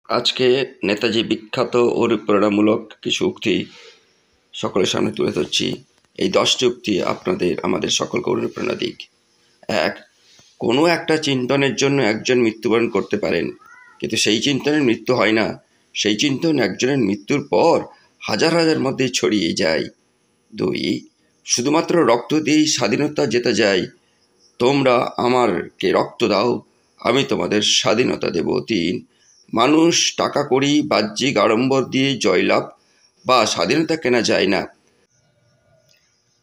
আজকে নেতাজি বিখ্যাত অনুপ্রেরণামূলক কিছু উক্তি সকলের সামনে তুলে ধরছি। এই 10টি উক্তি আমাদের সকলকে অনুপ্রেরণা দিক। 1. কোনো একটা চিন্তনের জন্য একজন মৃত্যুবরণ করতে পারেন, কিন্তু সেই চিন্তনের মৃত্যু হয় না। সেই চিন্তন একজনের মৃত্যুর পর হাজার হাজার মধ্যে ছড়িয়ে যায়। 2. শুধুমাত্র রক্ত দিয়েই স্বাধীনতা জেতা যায়। তোমরা আমারকে রক্ত দাও, আমি তোমাদের স্বাধীনতা দেব। 3. মানুষ টাকা কড়ি বাহ্যিক আড়ম্বর দিয়ে জয়লাভ বা স্বাধীনতা কেনা যায় না।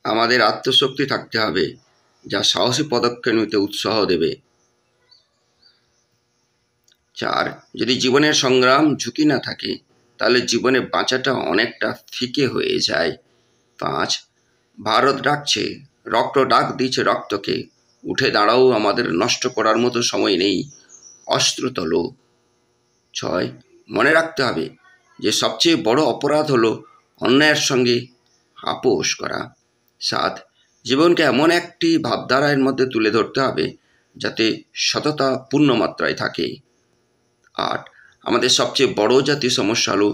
আমাদের আত্মশক্তি থাকতে হবে, যা সাহসী পদক্ষেপ নিতে উৎসাহ দেবে। 4. যদি জীবনের সংগ্রাম ঝুঁকি না থাকে, তাহলে জীবনে বাঁচাটা অনেকটা ফিকে হয়ে যায়। 5. ভারত ডাকছে, রক্ত ডাক দিয়েছে রক্তকে, উঠে দাঁড়াও, আমাদের নষ্ট করার মতো সময় নেই, অস্ত্র তোলো। 6. মনে রাখতে হবে যে সবচেয়ে বড় অপরাধ হলো অন্যায়ের সঙ্গে আপোষ করা। 7. জীবনকে এমন একটি ভাবধারার মধ্যে তুলে ধরতে হবে যাতে সততা পূর্ণমাত্রায় থাকে। 8. আমাদের সবচেয়ে বড় জাতীয় সমস্যা হলো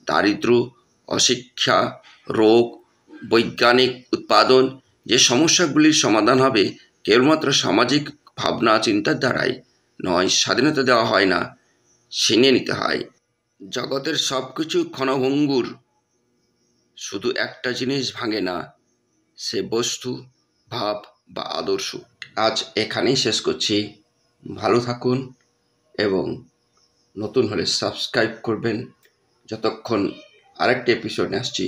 দারিদ্র, অশিক্ষা, রোগ, বৈজ্ঞানিক উৎপাদন। যে সমস্যাগুলির সমাধান হবে কেবলমাত্র সামাজিক ভাবনা চিন্তার দ্বারাই নয়। স্বাধীনতা দেওয়া হয় না, ছিনিয়ে নিতে হয়। জগতের সব কিছু ক্ষণভঙ্গুর, শুধু একটা জিনিস ভাঙে না, সে বস্তু, ভাব বা আদর্শ। আজ এখানেই শেষ করছি। ভালো থাকুন এবং নতুন হলে সাবস্ক্রাইব করবেন। যতক্ষণ আরেকটি এপিসোড আসছি,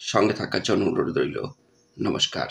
সঙ্গে থাকার জন্য অনুরোধ রইল। নমস্কার।